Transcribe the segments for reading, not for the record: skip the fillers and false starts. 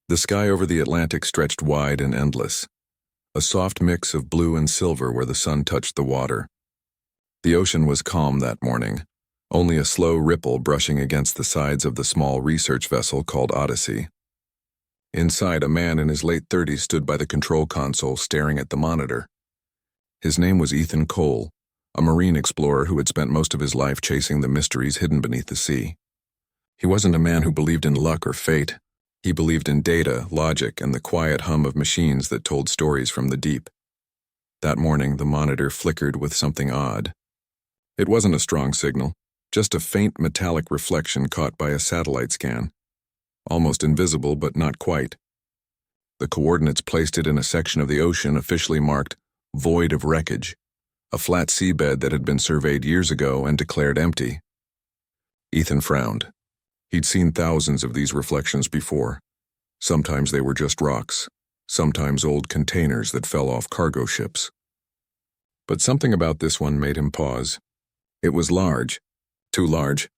The sky over the Atlantic stretched wide and endless, a soft mix of blue and silver where the sun touched the water. The ocean was calm that morning, only a slow ripple brushing against the sides of the small research vessel called Odyssey. Inside, a man in his late 30s stood by the control console staring at the monitor. His name was Ethan Cole, a marine explorer who had spent most of his life chasing the mysteries hidden beneath the sea. He wasn't a man who believed in luck or fate. He believed in data, logic, and the quiet hum of machines that told stories from the deep. That morning, the monitor flickered with something odd. It wasn't a strong signal, just a faint metallic reflection caught by a satellite scan. Almost invisible, but not quite. The coordinates placed it in a section of the ocean officially marked void of wreckage, a flat seabed that had been surveyed years ago and declared empty. Ethan frowned. He'd seen thousands of these reflections before. Sometimes they were just rocks, sometimes old containers that fell off cargo ships. But something about this one made him pause. It was large, too large.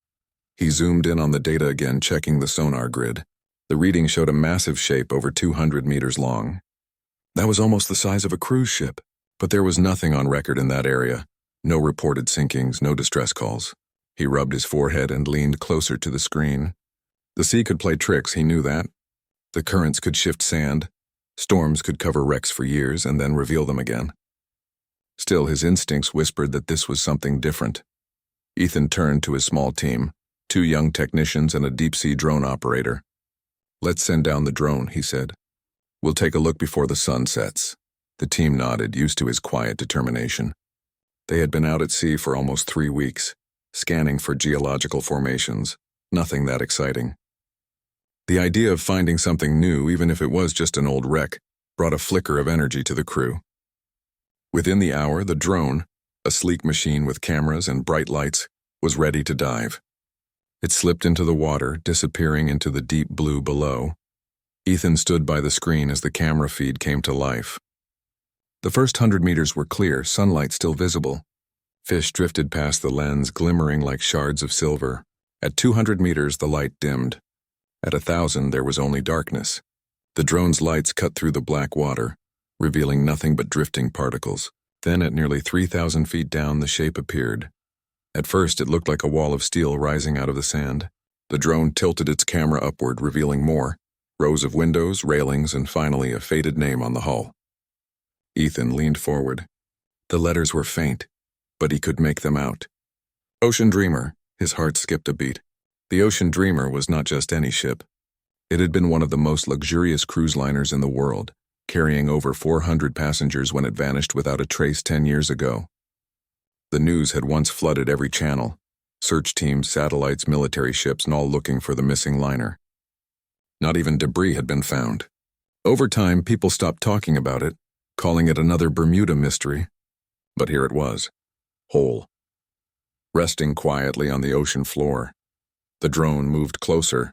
He zoomed in on the data again, checking the sonar grid. The reading showed a massive shape over 200 meters long. That was almost the size of a cruise ship, but there was nothing on record in that area. No reported sinkings, no distress calls. He rubbed his forehead and leaned closer to the screen. The sea could play tricks, he knew that. The currents could shift sand. Storms could cover wrecks for years and then reveal them again. Still, his instincts whispered that this was something different. Ethan turned to his small team, 2 young technicians and a deep-sea drone operator. "Let's send down the drone," he said. "We'll take a look before the sun sets." The team nodded, used to his quiet determination. They had been out at sea for almost 3 weeks, scanning for geological formations, nothing that exciting. The idea of finding something new, even if it was just an old wreck, brought a flicker of energy to the crew. Within the hour, the drone, a sleek machine with cameras and bright lights, was ready to dive. It slipped into the water, disappearing into the deep blue below. Ethan stood by the screen as the camera feed came to life. The first 100 meters were clear, sunlight still visible. Fish drifted past the lens, glimmering like shards of silver. At 200 meters, the light dimmed. At 1,000, there was only darkness. The drone's lights cut through the black water, revealing nothing but drifting particles. Then, at nearly 3,000 feet down, the shape appeared. At first, it looked like a wall of steel rising out of the sand. The drone tilted its camera upward, revealing more. Rows of windows, railings, and finally a faded name on the hull. Ethan leaned forward. The letters were faint, but he could make them out. Ocean Dreamer. His heart skipped a beat. The Ocean Dreamer was not just any ship. It had been one of the most luxurious cruise liners in the world, carrying over 400 passengers when it vanished without a trace 10 years ago. The news had once flooded every channel. Search teams, satellites, military ships, and all looking for the missing liner. Not even debris had been found. Over time, people stopped talking about it, calling it another Bermuda mystery. But here it was, whole, resting quietly on the ocean floor. The drone moved closer,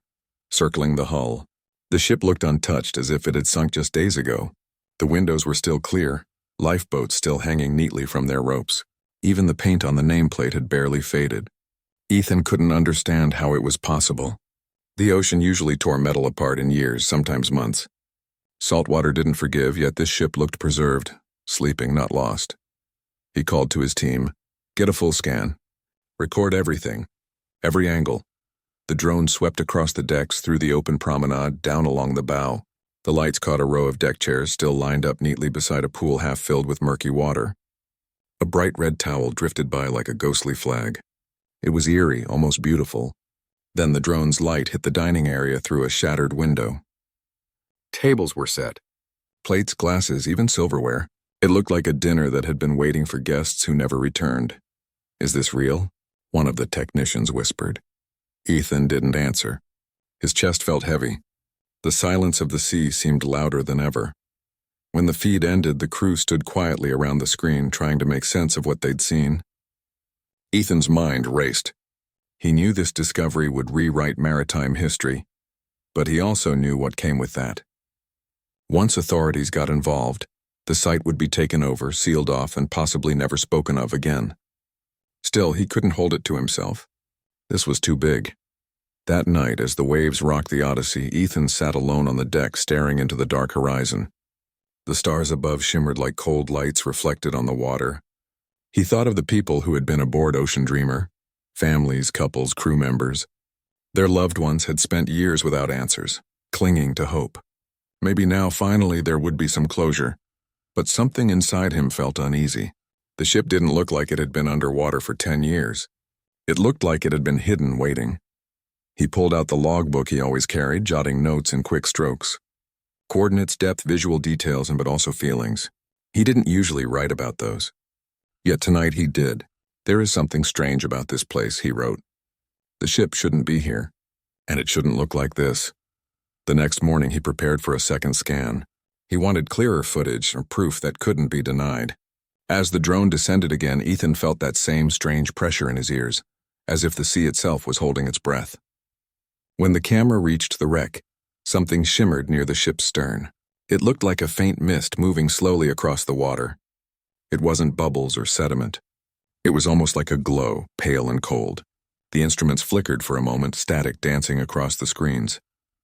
circling the hull. The ship looked untouched, as if it had sunk just days ago. The windows were still clear, lifeboats still hanging neatly from their ropes. Even the paint on the nameplate had barely faded. Ethan couldn't understand how it was possible. The ocean usually tore metal apart in years, sometimes months. Saltwater didn't forgive, yet this ship looked preserved, sleeping, not lost. He called to his team, "Get a full scan. Record everything, every angle." The drone swept across the decks, through the open promenade, down along the bow. The lights caught a row of deck chairs still lined up neatly beside a pool half filled with murky water. A bright red towel drifted by like a ghostly flag. It was eerie, almost beautiful. Then the drone's light hit the dining area through a shattered window. Tables were set. Plates, glasses, even silverware. It looked like a dinner that had been waiting for guests who never returned. "Is this real?" one of the technicians whispered. Ethan didn't answer. His chest felt heavy. The silence of the sea seemed louder than ever. When the feed ended, the crew stood quietly around the screen, trying to make sense of what they'd seen. Ethan's mind raced. He knew this discovery would rewrite maritime history, but he also knew what came with that. Once authorities got involved, the site would be taken over, sealed off, and possibly never spoken of again. Still, he couldn't hold it to himself. This was too big. That night, as the waves rocked the Odyssey, Ethan sat alone on the deck staring into the dark horizon. The stars above shimmered like cold lights reflected on the water. He thought of the people who had been aboard Ocean Dreamer, families, couples, crew members. Their loved ones had spent years without answers, clinging to hope. Maybe now, finally, there would be some closure. But something inside him felt uneasy. The ship didn't look like it had been underwater for 10 years. It looked like it had been hidden, waiting. He pulled out the logbook he always carried, jotting notes in quick strokes. Coordinates, depth, visual details, but also feelings. He didn't usually write about those. Yet tonight he did. There is something strange about this place, he wrote. The ship shouldn't be here, and it shouldn't look like this. The next morning he prepared for a second scan. He wanted clearer footage or proof that couldn't be denied. As the drone descended again, Ethan felt that same strange pressure in his ears, as if the sea itself was holding its breath. When the camera reached the wreck, something shimmered near the ship's stern. It looked like a faint mist moving slowly across the water. It wasn't bubbles or sediment. It was almost like a glow, pale and cold. The instruments flickered for a moment, static dancing across the screens.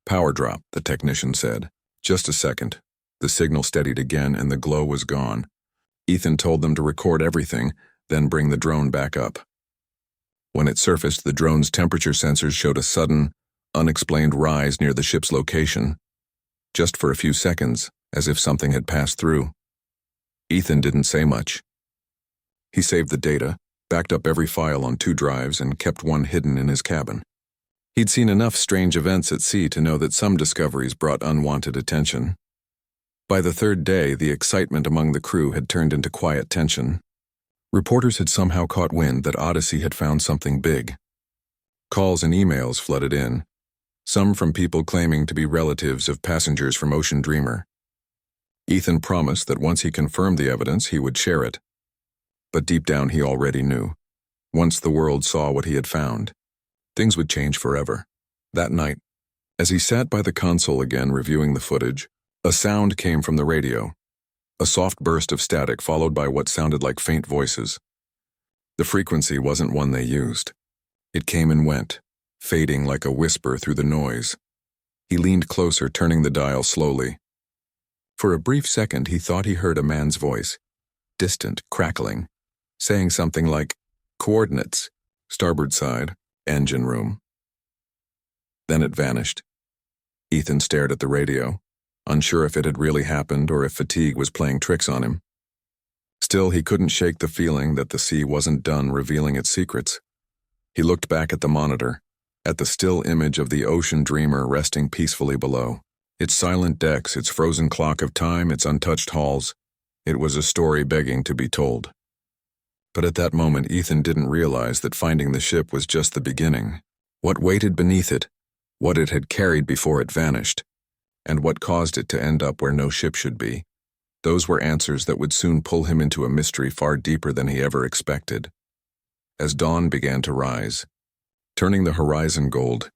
Power drop, the technician said. Just a second. The signal steadied again and the glow was gone. Ethan told them to record everything, then bring the drone back up. When it surfaced, the drone's temperature sensors showed a sudden, unexplained rise near the ship's location. Just for a few seconds, as if something had passed through. Ethan didn't say much. He saved the data, backed up every file on 2 drives, and kept one hidden in his cabin. He'd seen enough strange events at sea to know that some discoveries brought unwanted attention. By the 3rd day, the excitement among the crew had turned into quiet tension. Reporters had somehow caught wind that Odyssey had found something big. Calls and emails flooded in, some from people claiming to be relatives of passengers from Ocean Dreamer. Ethan promised that once he confirmed the evidence, he would share it. But deep down he already knew. Once the world saw what he had found, things would change forever. That night, as he sat by the console again reviewing the footage, a sound came from the radio. A soft burst of static followed by what sounded like faint voices. The frequency wasn't one they used. It came and went, fading like a whisper through the noise. He leaned closer, turning the dial slowly. For a brief second, he thought he heard a man's voice, distant, crackling, saying something like, "Coordinates, starboard side, engine room." Then it vanished. Ethan stared at the radio, unsure if it had really happened or if fatigue was playing tricks on him. Still, he couldn't shake the feeling that the sea wasn't done revealing its secrets. He looked back at the monitor, at the still image of the Ocean Dreamer resting peacefully below. Its silent decks, its frozen clock of time, its untouched halls. It was a story begging to be told. But at that moment, Ethan didn't realize that finding the ship was just the beginning. What waited beneath it, what it had carried before it vanished, and what caused it to end up where no ship should be. Those were answers that would soon pull him into a mystery far deeper than he ever expected. As dawn began to rise, turning the horizon gold,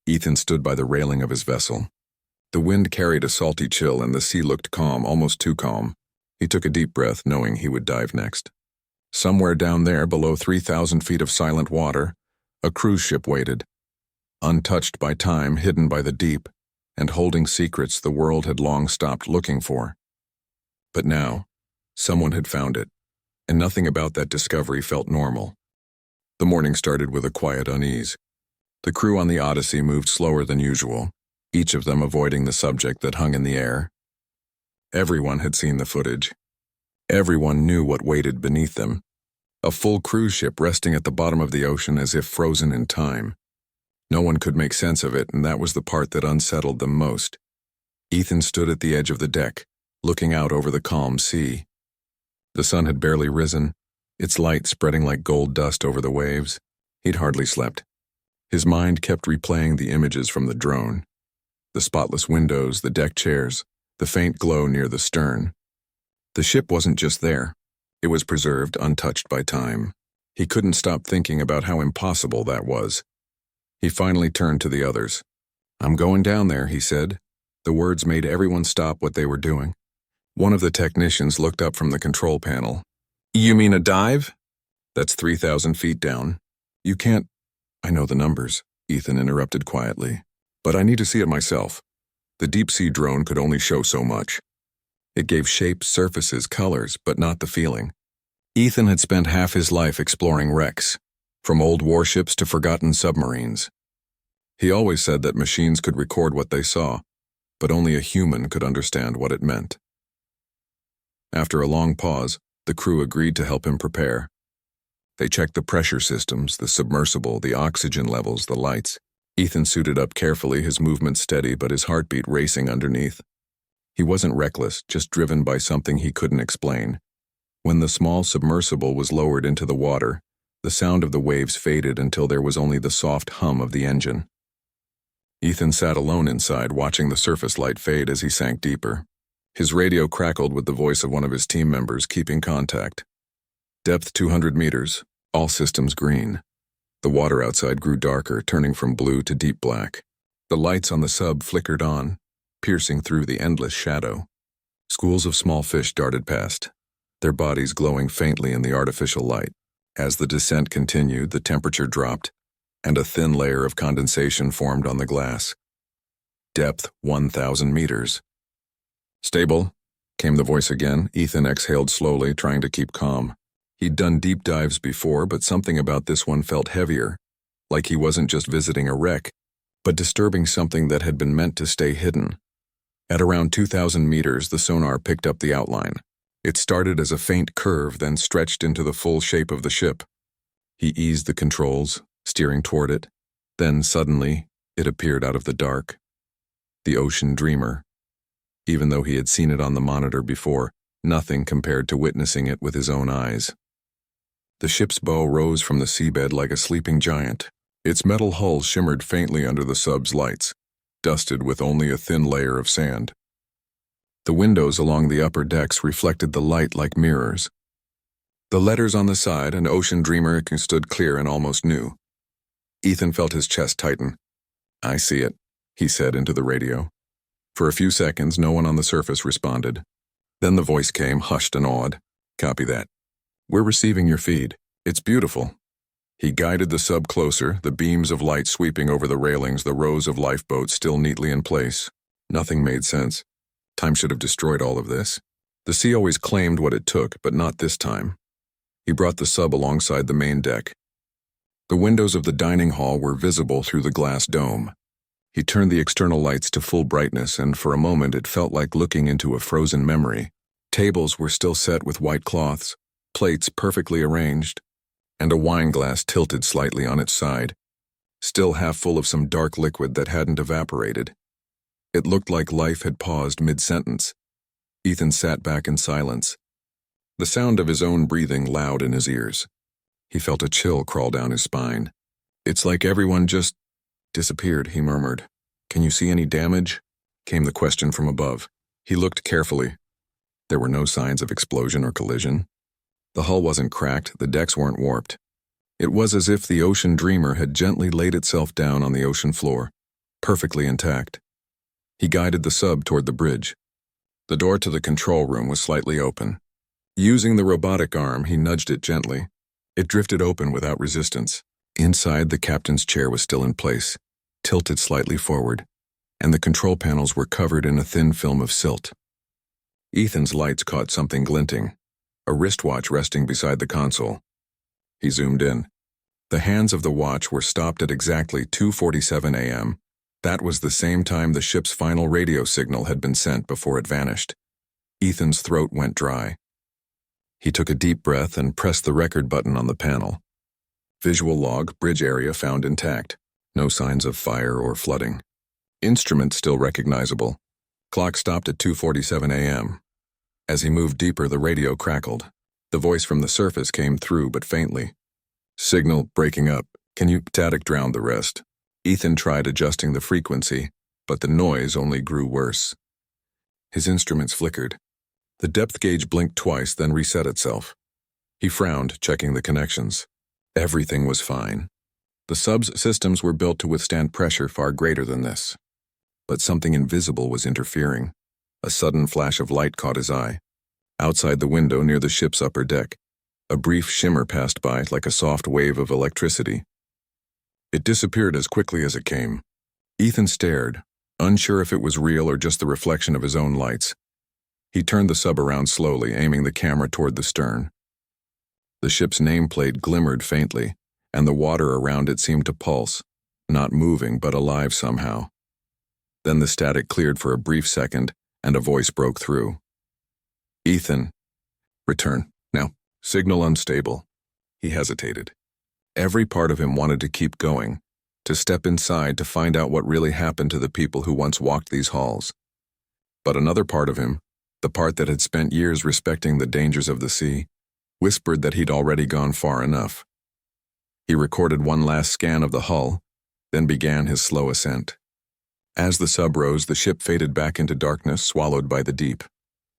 Ethan stood by the railing of his vessel. The wind carried a salty chill and the sea looked calm, almost too calm. He took a deep breath, knowing he would dive next. Somewhere down there, below 3,000 feet of silent water, a cruise ship waited, untouched by time, hidden by the deep, and holding secrets the world had long stopped looking for. But now, someone had found it, and nothing about that discovery felt normal. The morning started with a quiet unease. The crew on the Odyssey moved slower than usual, each of them avoiding the subject that hung in the air. Everyone had seen the footage. Everyone knew what waited beneath them. A full cruise ship resting at the bottom of the ocean as if frozen in time. No one could make sense of it, and that was the part that unsettled them most. Ethan stood at the edge of the deck, looking out over the calm sea. The sun had barely risen, its light spreading like gold dust over the waves. He'd hardly slept. His mind kept replaying the images from the drone. The spotless windows, the deck chairs, the faint glow near the stern. The ship wasn't just there. It was preserved, untouched by time. He couldn't stop thinking about how impossible that was. He finally turned to the others. "I'm going down there," he said. The words made everyone stop what they were doing. One of the technicians looked up from the control panel. "You mean a dive?" "That's 3,000 feet down. You can't—" "I know the numbers." Ethan interrupted quietly. "But I need to see it myself." The deep-sea drone could only show so much. It gave shapes, surfaces, colors, but not the feeling. Ethan had spent half his life exploring wrecks, from old warships to forgotten submarines. He always said that machines could record what they saw, but only a human could understand what it meant. After a long pause, the crew agreed to help him prepare. They checked the pressure systems, the submersible, the oxygen levels, the lights. Ethan suited up carefully, his movement steady but his heartbeat racing underneath. He wasn't reckless, just driven by something he couldn't explain. When the small submersible was lowered into the water, the sound of the waves faded until there was only the soft hum of the engine. Ethan sat alone inside, watching the surface light fade as he sank deeper. His radio crackled with the voice of one of his team members keeping contact. Depth 200 meters, all systems green. The water outside grew darker, turning from blue to deep black. The lights on the sub flickered on, piercing through the endless shadow. Schools of small fish darted past, their bodies glowing faintly in the artificial light. As the descent continued, the temperature dropped, and a thin layer of condensation formed on the glass. Depth 1,000 meters. "Stable," came the voice again. Ethan exhaled slowly, trying to keep calm. He'd done deep dives before, but something about this one felt heavier, like he wasn't just visiting a wreck, but disturbing something that had been meant to stay hidden. At around 2,000 meters, the sonar picked up the outline. It started as a faint curve, then stretched into the full shape of the ship. He eased the controls, steering toward it. Then, suddenly, it appeared out of the dark. The Ocean Dreamer. Even though he had seen it on the monitor before, nothing compared to witnessing it with his own eyes. The ship's bow rose from the seabed like a sleeping giant. Its metal hull shimmered faintly under the sub's lights, dusted with only a thin layer of sand. The windows along the upper decks reflected the light like mirrors. The letters on the side, an Ocean Dreamer, stood clear and almost new. Ethan felt his chest tighten. "I see it," he said into the radio. For a few seconds, no one on the surface responded. Then the voice came, hushed and awed. "Copy that. We're receiving your feed. It's beautiful." He guided the sub closer, the beams of light sweeping over the railings, the rows of lifeboats still neatly in place. Nothing made sense. Time should have destroyed all of this. The sea always claimed what it took, but not this time. He brought the sub alongside the main deck. The windows of the dining hall were visible through the glass dome. He turned the external lights to full brightness, and for a moment it felt like looking into a frozen memory. Tables were still set with white cloths, plates perfectly arranged, and a wine glass tilted slightly on its side, still half full of some dark liquid that hadn't evaporated. It looked like life had paused mid-sentence. Ethan sat back in silence, the sound of his own breathing loud in his ears. He felt a chill crawl down his spine. "It's like everyone just disappeared," he murmured. "Can you see any damage?" came the question from above. He looked carefully. There were no signs of explosion or collision. The hull wasn't cracked, the decks weren't warped. It was as if the Ocean Dreamer had gently laid itself down on the ocean floor, perfectly intact. He guided the sub toward the bridge. The door to the control room was slightly open. Using the robotic arm, he nudged it gently. It drifted open without resistance. Inside, the captain's chair was still in place, tilted slightly forward, and the control panels were covered in a thin film of silt. Ethan's lights caught something glinting, a wristwatch resting beside the console. He zoomed in. The hands of the watch were stopped at exactly 2:47 a.m. That was the same time the ship's final radio signal had been sent before it vanished. Ethan's throat went dry. He took a deep breath and pressed the record button on the panel. Visual log, bridge area found intact. No signs of fire or flooding. Instruments still recognizable. Clock stopped at 2:47 a.m. As he moved deeper, the radio crackled. The voice from the surface came through, but faintly. "Signal breaking up. Can you?" Static drowned the rest. Ethan tried adjusting the frequency, but the noise only grew worse. His instruments flickered. The depth gauge blinked twice, then reset itself. He frowned, checking the connections. Everything was fine. The sub's systems were built to withstand pressure far greater than this. But something invisible was interfering. A sudden flash of light caught his eye. Outside the window near the ship's upper deck, a brief shimmer passed by like a soft wave of electricity. It disappeared as quickly as it came. Ethan stared, unsure if it was real or just the reflection of his own lights. He turned the sub around slowly, aiming the camera toward the stern. The ship's nameplate glimmered faintly, and the water around it seemed to pulse, not moving but alive somehow. Then the static cleared for a brief second, and a voice broke through. "Ethan, return. Now, signal unstable." He hesitated. Every part of him wanted to keep going, to step inside to find out what really happened to the people who once walked these halls. But another part of him, the part that had spent years respecting the dangers of the sea, whispered that he'd already gone far enough. He recorded one last scan of the hull, then began his slow ascent. As the sub rose, the ship faded back into darkness, swallowed by the deep.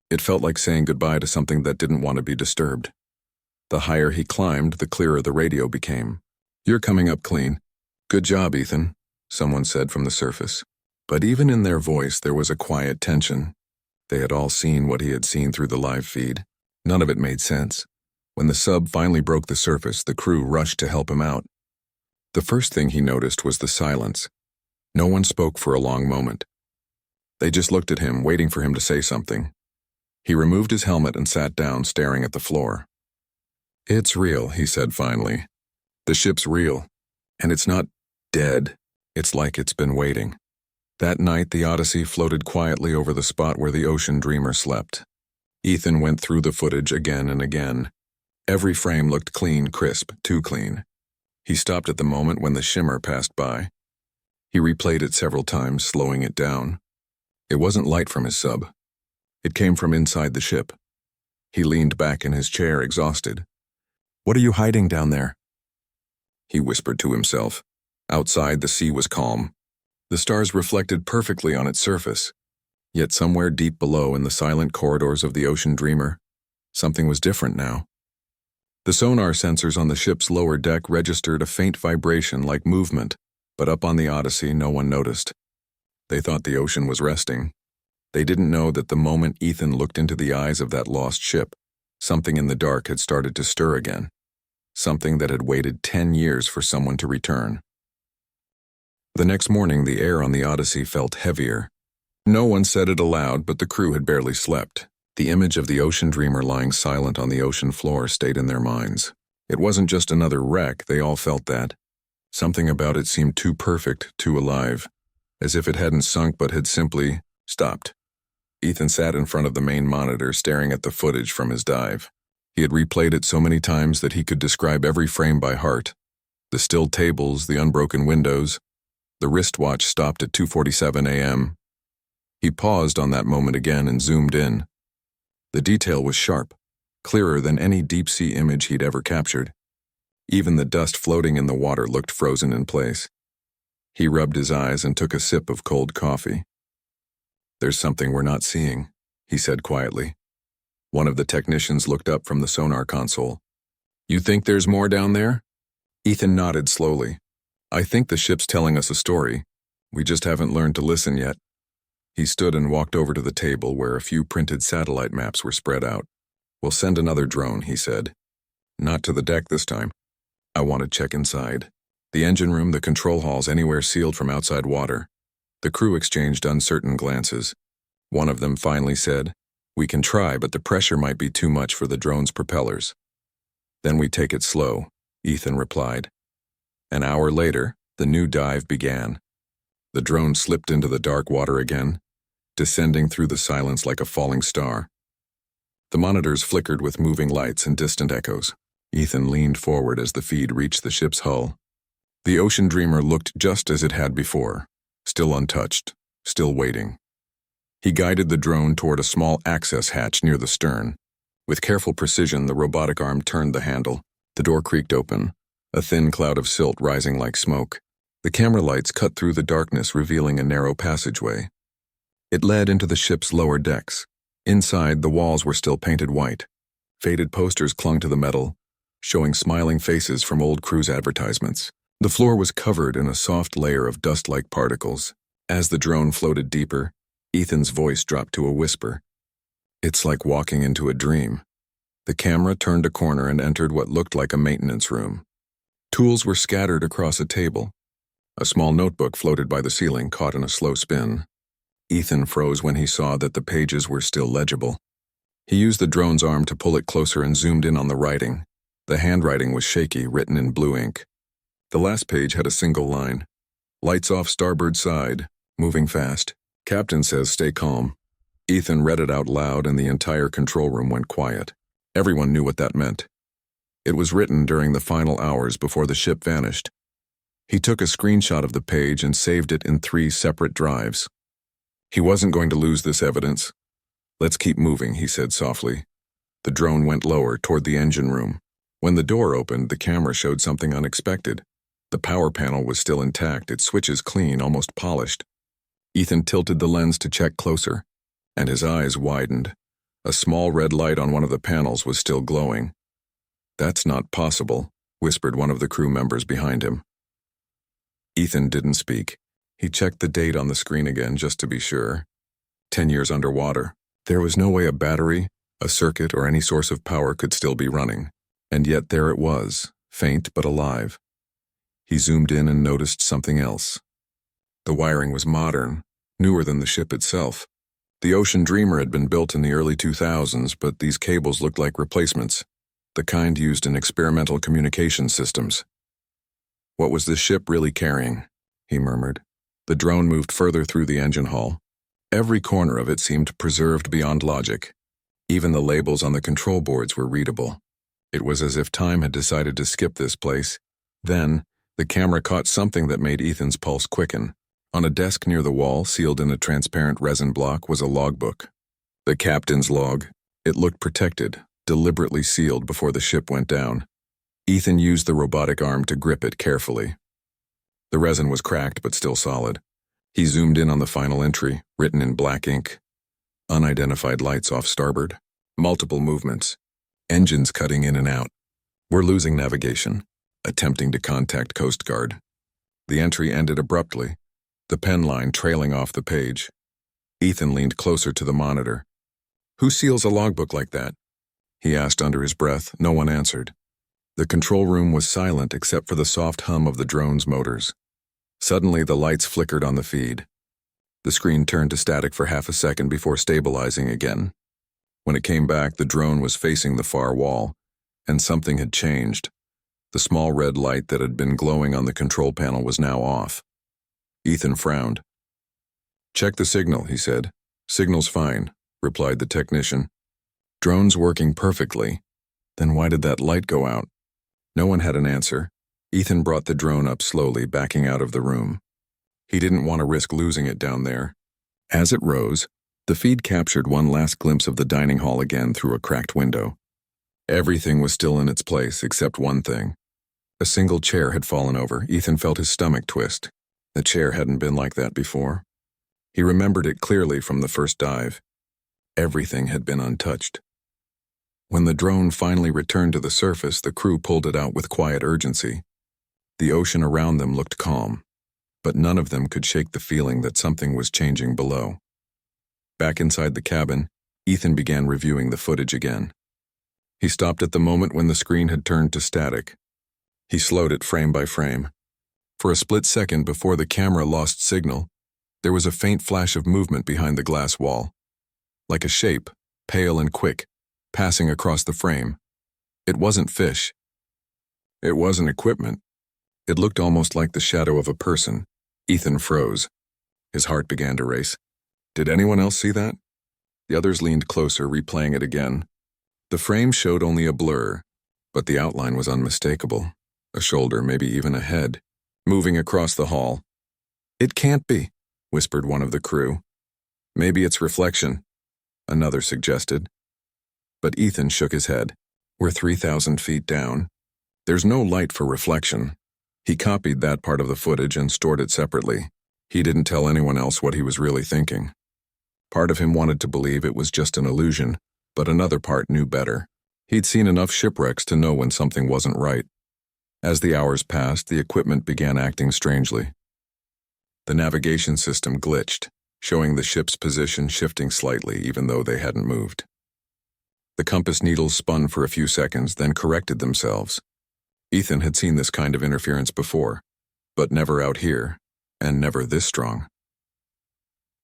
It felt like saying goodbye to something that didn't want to be disturbed. The higher he climbed, the clearer the radio became. "You're coming up clean. Good job, Ethan," someone said from the surface. But even in their voice, there was a quiet tension. They had all seen what he had seen through the live feed. None of it made sense. When the sub finally broke the surface, the crew rushed to help him out. The first thing he noticed was the silence. No one spoke for a long moment. They just looked at him, waiting for him to say something. He removed his helmet and sat down, staring at the floor. "It's real," he said finally. "The ship's real. And it's not dead. It's like it's been waiting." That night, the Odyssey floated quietly over the spot where the Ocean Dreamer slept. Ethan went through the footage again and again. Every frame looked clean, crisp, too clean. He stopped at the moment when the shimmer passed by. He replayed it several times, slowing it down. It wasn't light from his sub. It came from inside the ship. He leaned back in his chair, exhausted. "What are you hiding down there?" he whispered to himself. Outside, the sea was calm. The stars reflected perfectly on its surface. Yet somewhere deep below, in the silent corridors of the Ocean Dreamer, something was different now. The sonar sensors on the ship's lower deck registered a faint vibration like movement, but up on the Odyssey, no one noticed. They thought the ocean was resting. They didn't know that the moment Ethan looked into the eyes of that lost ship, something in the dark had started to stir again. Something that had waited 10 years for someone to return. The next morning, the air on the Odyssey felt heavier. No one said it aloud, but the crew had barely slept. The image of the Ocean Dreamer lying silent on the ocean floor stayed in their minds. It wasn't just another wreck, they all felt that. Something about it seemed too perfect, too alive, as if it hadn't sunk but had simply stopped. Ethan sat in front of the main monitor, staring at the footage from his dive. He had replayed it so many times that he could describe every frame by heart. The still tables, the unbroken windows. The wristwatch stopped at 2:47 a.m. He paused on that moment again and zoomed in. The detail was sharp, clearer than any deep-sea image he'd ever captured. Even the dust floating in the water looked frozen in place. He rubbed his eyes and took a sip of cold coffee. "There's something we're not seeing," he said quietly. One of the technicians looked up from the sonar console. "You think there's more down there?" Ethan nodded slowly. "I think the ship's telling us a story. We just haven't learned to listen yet." He stood and walked over to the table where a few printed satellite maps were spread out. "We'll send another drone," he said. "Not to the deck this time. I want to check inside. The engine room, the control halls, anywhere sealed from outside water." The crew exchanged uncertain glances. One of them finally said, "We can try, but the pressure might be too much for the drone's propellers." "Then we take it slow," Ethan replied. An hour later, the new dive began. The drone slipped into the dark water again, descending through the silence like a falling star. The monitors flickered with moving lights and distant echoes. Ethan leaned forward as the feed reached the ship's hull. The Ocean Dreamer looked just as it had before, still untouched, still waiting. He guided the drone toward a small access hatch near the stern. With careful precision, the robotic arm turned the handle. The door creaked open, a thin cloud of silt rising like smoke. The camera lights cut through the darkness, revealing a narrow passageway. It led into the ship's lower decks. Inside, the walls were still painted white. Faded posters clung to the metal, showing smiling faces from old cruise advertisements. The floor was covered in a soft layer of dust-like particles. As the drone floated deeper, Ethan's voice dropped to a whisper. "It's like walking into a dream." The camera turned a corner and entered what looked like a maintenance room. Tools were scattered across a table, A small notebook floated by the ceiling, caught in a slow spin. Ethan froze when he saw that the pages were still legible. He used the drone's arm to pull it closer and zoomed in on the writing. The handwriting was shaky, written in blue ink. The last page had a single line. "Lights off starboard side. Moving fast. Captain says stay calm." Ethan read it out loud and the entire control room went quiet. Everyone knew what that meant. It was written during the final hours before the ship vanished. He took a screenshot of the page and saved it in 3 separate drives. He wasn't going to lose this evidence. "Let's keep moving," he said softly. The drone went lower, toward the engine room. When the door opened, the camera showed something unexpected. The power panel was still intact, its switches clean, almost polished. Ethan tilted the lens to check closer, and his eyes widened. A small red light on one of the panels was still glowing. "That's not possible," whispered one of the crew members behind him. Ethan didn't speak. He checked the date on the screen again just to be sure. 10 years underwater. There was no way a battery, a circuit, or any source of power could still be running. And yet there it was, faint but alive. He zoomed in and noticed something else. The wiring was modern, newer than the ship itself. The Ocean Dreamer had been built in the early 2000s, but these cables looked like replacements, the kind used in experimental communication systems. What was this ship really carrying? He murmured. The drone moved further through the engine hall. Every corner of it seemed preserved beyond logic. Even the labels on the control boards were readable. It was as if time had decided to skip this place. Then, the camera caught something that made Ethan's pulse quicken. On a desk near the wall, sealed in a transparent resin block, was a logbook. The captain's log. It looked protected, deliberately sealed before the ship went down. Ethan used the robotic arm to grip it carefully. The resin was cracked but still solid. He zoomed in on the final entry, written in black ink. Unidentified lights off starboard. Multiple movements. Engines cutting in and out. We're losing navigation. Attempting to contact Coast Guard. The entry ended abruptly, the pen line trailing off the page. Ethan leaned closer to the monitor. "Who seals a logbook like that?" he asked under his breath. No one answered. The control room was silent except for the soft hum of the drone's motors. Suddenly, the lights flickered on the feed. The screen turned to static for half a second before stabilizing again. When it came back, the drone was facing the far wall, and something had changed. The small red light that had been glowing on the control panel was now off. Ethan frowned. "Check the signal," he said. "Signal's fine," replied the technician. "Drone's working perfectly. Then why did that light go out?" No one had an answer. Ethan brought the drone up slowly, backing out of the room. He didn't want to risk losing it down there. As it rose, the feed captured one last glimpse of the dining hall again through a cracked window. Everything was still in its place except one thing. A single chair had fallen over. Ethan felt his stomach twist. The chair hadn't been like that before. He remembered it clearly from the first dive. Everything had been untouched. When the drone finally returned to the surface, the crew pulled it out with quiet urgency. The ocean around them looked calm, but none of them could shake the feeling that something was changing below. Back inside the cabin, Ethan began reviewing the footage again. He stopped at the moment when the screen had turned to static. He slowed it frame by frame. For a split second before the camera lost signal, there was a faint flash of movement behind the glass wall. Like a shape, pale and quick, passing across the frame. It wasn't fish. It wasn't equipment. It looked almost like the shadow of a person. Ethan froze. His heart began to race. Did anyone else see that? The others leaned closer, replaying it again. The frame showed only a blur, but the outline was unmistakable. A shoulder, maybe even a head, moving across the hall. "It can't be," whispered one of the crew. "Maybe it's reflection," another suggested. But Ethan shook his head. "We're 3,000 feet down. There's no light for reflection." He copied that part of the footage and stored it separately. He didn't tell anyone else what he was really thinking. Part of him wanted to believe it was just an illusion, but another part knew better. He'd seen enough shipwrecks to know when something wasn't right. As the hours passed, the equipment began acting strangely. The navigation system glitched, showing the ship's position shifting slightly even though they hadn't moved. The compass needles spun for a few seconds, then corrected themselves. Ethan had seen this kind of interference before. but never out here, and never this strong.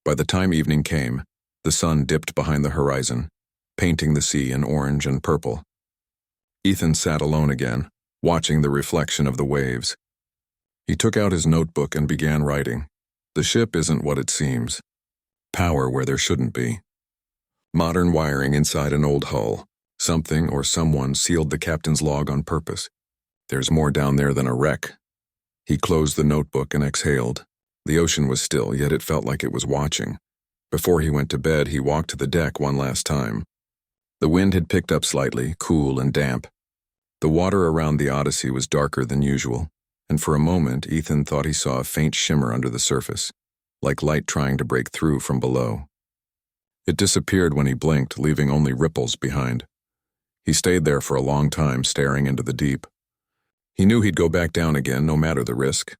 By the time evening came, the sun dipped behind the horizon, painting the sea in orange and purple. Ethan sat alone again, watching the reflection of the waves. He took out his notebook and began writing. The ship isn't what it seems. Power where there shouldn't be. Modern wiring inside an old hull. Something or someone sealed the captain's log on purpose. There's more down there than a wreck. He closed the notebook and exhaled. The ocean was still, yet it felt like it was watching. Before he went to bed, he walked to the deck one last time. The wind had picked up slightly, cool and damp. The water around the Odyssey was darker than usual, and for a moment Ethan thought he saw a faint shimmer under the surface, like light trying to break through from below. It disappeared when he blinked, leaving only ripples behind. He stayed there for a long time, staring into the deep. He knew he'd go back down again, no matter the risk.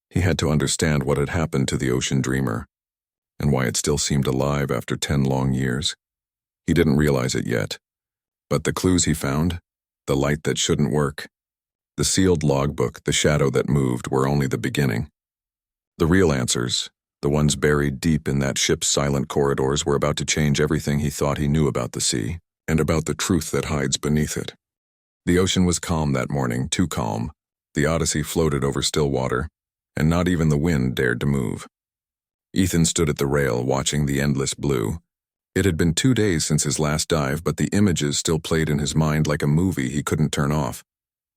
He had to understand what had happened to the ocean dreamer, and why it still seemed alive after 10 long years. He didn't realize it yet, but the clues he found, the light that shouldn't work, the sealed logbook, the shadow that moved, were only the beginning. The real answers, the ones buried deep in that ship's silent corridors, were about to change everything he thought he knew about the sea, and about the truth that hides beneath it. The ocean was calm that morning, too calm. The Odyssey floated over still water, and not even the wind dared to move. Ethan stood at the rail, watching the endless blue. It had been 2 days since his last dive, but the images still played in his mind like a movie he couldn't turn off.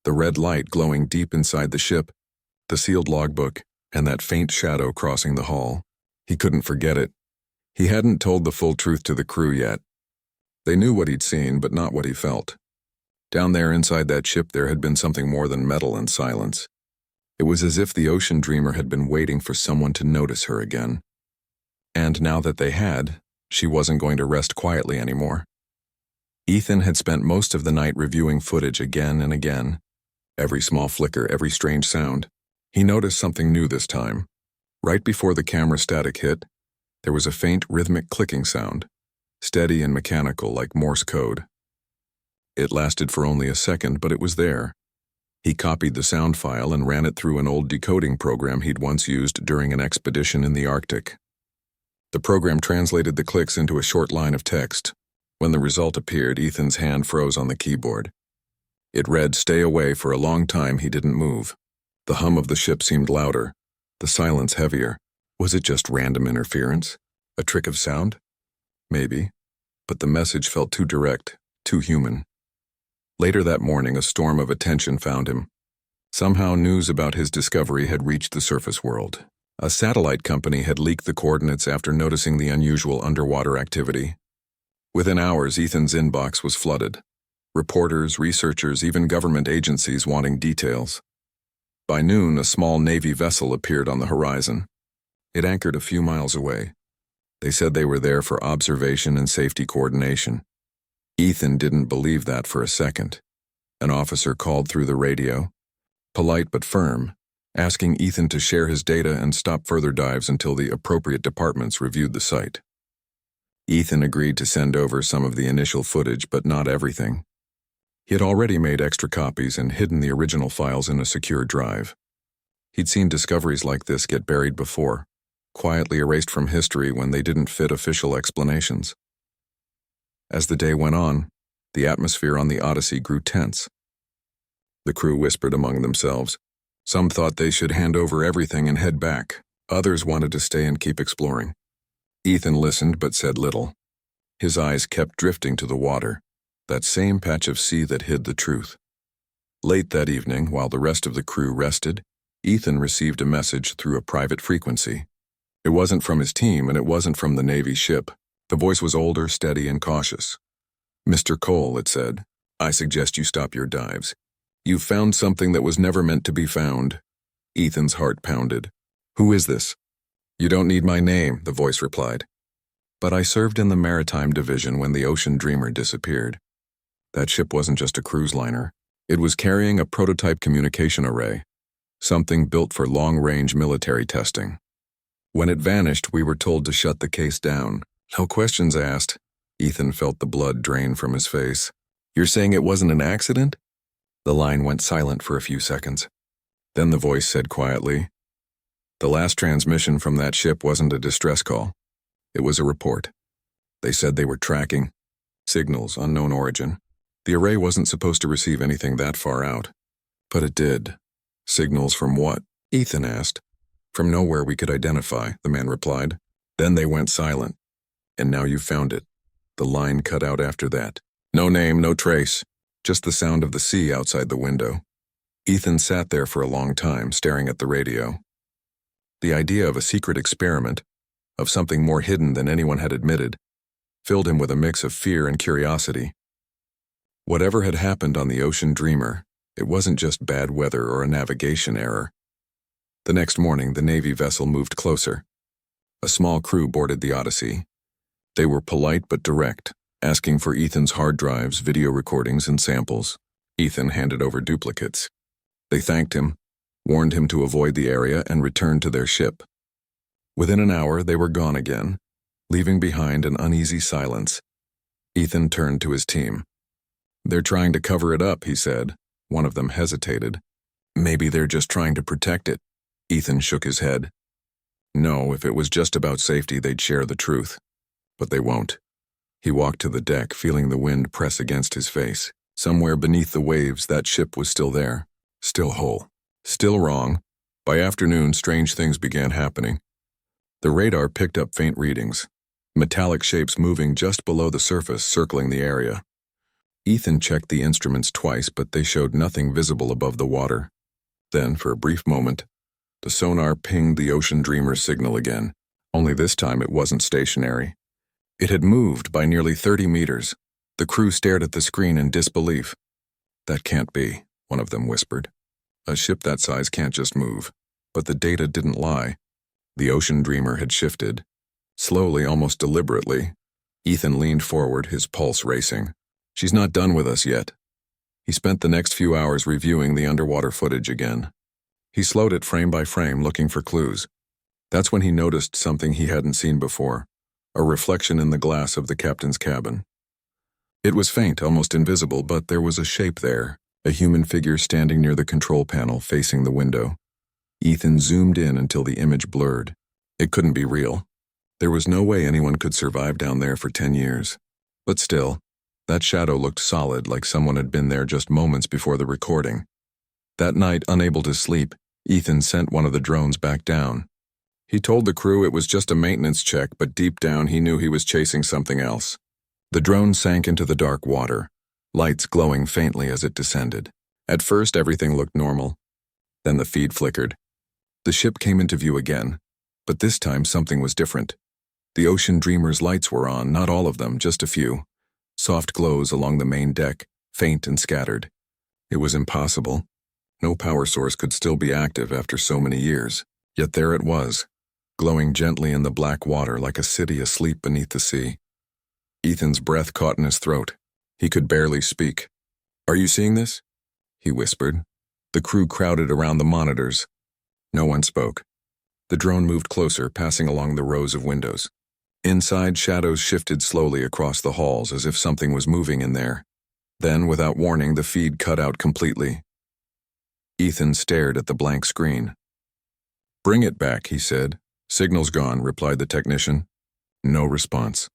The red light glowing deep inside the ship, the sealed logbook, and that faint shadow crossing the hull. He couldn't forget it. He hadn't told the full truth to the crew yet. They knew what he'd seen, but not what he felt. Down there inside that ship there had been something more than metal and silence. It was as if the ocean dreamer had been waiting for someone to notice her again. And now that they had, she wasn't going to rest quietly anymore. Ethan had spent most of the night reviewing footage again and again. Every small flicker, every strange sound. He noticed something new this time. Right before the camera static hit, there was a faint rhythmic clicking sound, steady and mechanical like Morse code. It lasted for only a second, but it was there. He copied the sound file and ran it through an old decoding program he'd once used during an expedition in the Arctic. The program translated the clicks into a short line of text. When the result appeared, Ethan's hand froze on the keyboard. It read, "Stay away." For a long time he didn't move. The hum of the ship seemed louder, the silence heavier. Was it just random interference? A trick of sound? Maybe, but the message felt too direct, too human. Later that morning, a storm of attention found him. Somehow news about his discovery had reached the surface world. A satellite company had leaked the coordinates after noticing the unusual underwater activity. Within hours, Ethan's inbox was flooded. Reporters, researchers, even government agencies wanting details. By noon, a small Navy vessel appeared on the horizon. It anchored a few miles away. They said they were there for observation and safety coordination. Ethan didn't believe that for a second. An officer called through the radio, polite but firm, asking Ethan to share his data and stop further dives until the appropriate departments reviewed the site. Ethan agreed to send over some of the initial footage, but not everything. He had already made extra copies and hidden the original files in a secure drive. He'd seen discoveries like this get buried before, quietly erased from history when they didn't fit official explanations. As the day went on, the atmosphere on the Odyssey grew tense. The crew whispered among themselves. Some thought they should hand over everything and head back. Others wanted to stay and keep exploring. Ethan listened but said little. His eyes kept drifting to the water, that same patch of sea that hid the truth. Late that evening, while the rest of the crew rested, Ethan received a message through a private frequency. It wasn't from his team, and it wasn't from the Navy ship. The voice was older, steady, and cautious. "Mr. Cole," it said, "I suggest you stop your dives. You've found something that was never meant to be found." Ethan's heart pounded. "Who is this?" "You don't need my name," the voice replied. "But I served in the Maritime Division when the Ocean Dreamer disappeared. That ship wasn't just a cruise liner. It was carrying a prototype communication array, something built for long-range military testing. When it vanished, we were told to shut the case down. No questions asked." Ethan felt the blood drain from his face. "You're saying it wasn't an accident?" The line went silent for a few seconds. Then the voice said quietly, The last transmission from that ship wasn't a distress call. It was a report. They said they were tracking signals, unknown origin. The array wasn't supposed to receive anything that far out. But it did. Signals from what? Ethan asked. From nowhere we could identify, the man replied. Then they went silent. And now you found it. The line cut out after that. No name, no trace. Just the sound of the sea outside the window. Ethan sat there for a long time, staring at the radio. The idea of a secret experiment, of something more hidden than anyone had admitted, filled him with a mix of fear and curiosity. Whatever had happened on the Ocean Dreamer, it wasn't just bad weather or a navigation error. The next morning, the Navy vessel moved closer. A small crew boarded the Odyssey. They were polite but direct, asking for Ethan's hard drives, video recordings, and samples. Ethan handed over duplicates. They thanked him, warned him to avoid the area, and returned to their ship. Within an hour, they were gone again, leaving behind an uneasy silence. Ethan turned to his team. They're trying to cover it up, he said. One of them hesitated. Maybe they're just trying to protect it. Ethan shook his head. No, if it was just about safety, they'd share the truth. But they won't. He walked to the deck, feeling the wind press against his face. Somewhere beneath the waves, that ship was still there. Still whole. Still wrong. By afternoon, strange things began happening. The radar picked up faint readings. Metallic shapes moving just below the surface, circling the area. Ethan checked the instruments twice, but they showed nothing visible above the water. Then, for a brief moment, the sonar pinged the Ocean Dreamer's signal again, only this time it wasn't stationary. It had moved by nearly 30 meters. The crew stared at the screen in disbelief. That can't be, one of them whispered. A ship that size can't just move. But the data didn't lie. The Ocean Dreamer had shifted. Slowly, almost deliberately. Ethan leaned forward, his pulse racing. She's not done with us yet. He spent the next few hours reviewing the underwater footage again. He slowed it frame by frame, looking for clues. That's when he noticed something he hadn't seen before. A reflection in the glass of the captain's cabin. It was faint, almost invisible, but there was a shape there, a human figure standing near the control panel facing the window. Ethan zoomed in until the image blurred. It couldn't be real. There was no way anyone could survive down there for 10 years. But still, that shadow looked solid, like someone had been there just moments before the recording. That night, unable to sleep, Ethan sent one of the drones back down. He told the crew it was just a maintenance check, but deep down he knew he was chasing something else. The drone sank into the dark water, lights glowing faintly as it descended. At first, everything looked normal. Then the feed flickered. The ship came into view again, but this time something was different. The Ocean Dreamer's lights were on, not all of them, just a few. Soft glows along the main deck, faint and scattered. It was impossible. No power source could still be active after so many years. Yet there it was, glowing gently in the black water like a city asleep beneath the sea. Ethan's breath caught in his throat. He could barely speak. Are you seeing this? He whispered. The crew crowded around the monitors. No one spoke. The drone moved closer, passing along the rows of windows. Inside, shadows shifted slowly across the halls as if something was moving in there. Then, without warning, the feed cut out completely. Ethan stared at the blank screen. Bring it back, he said. Signal's gone, replied the technician. No response.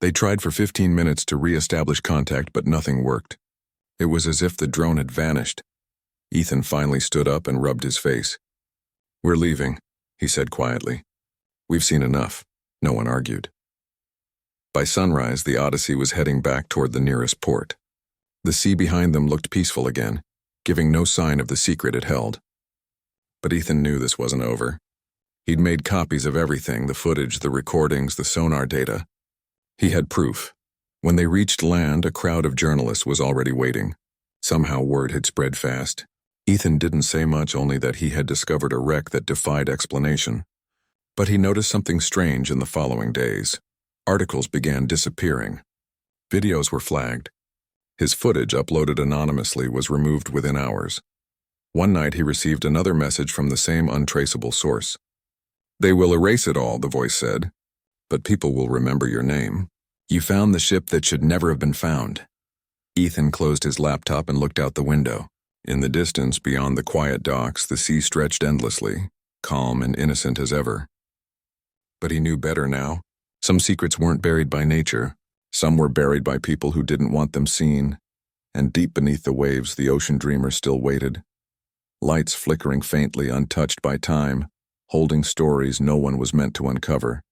They tried for 15 minutes to re-establish contact, but nothing worked. It was as if the drone had vanished. Ethan finally stood up and rubbed his face. We're leaving, he said quietly. We've seen enough. No one argued. By sunrise, the Odyssey was heading back toward the nearest port. The sea behind them looked peaceful again, giving no sign of the secret it held. But Ethan knew this wasn't over. He'd made copies of everything, the footage, the recordings, the sonar data. He had proof. When they reached land, a crowd of journalists was already waiting. Somehow word had spread fast. Ethan didn't say much, only that he had discovered a wreck that defied explanation. But he noticed something strange in the following days. Articles began disappearing. Videos were flagged. His footage, uploaded anonymously, was removed within hours. One night he received another message from the same untraceable source. They will erase it all, the voice said, but people will remember your name. You found the ship that should never have been found. Ethan closed his laptop and looked out the window. In the distance, beyond the quiet docks, the sea stretched endlessly. calm and innocent as ever. But he knew better now. Some secrets weren't buried by nature. Some were buried by people who didn't want them seen. And deep beneath the waves, the ocean dreamer still waited. Lights flickering faintly, untouched by time, holding stories no one was meant to uncover.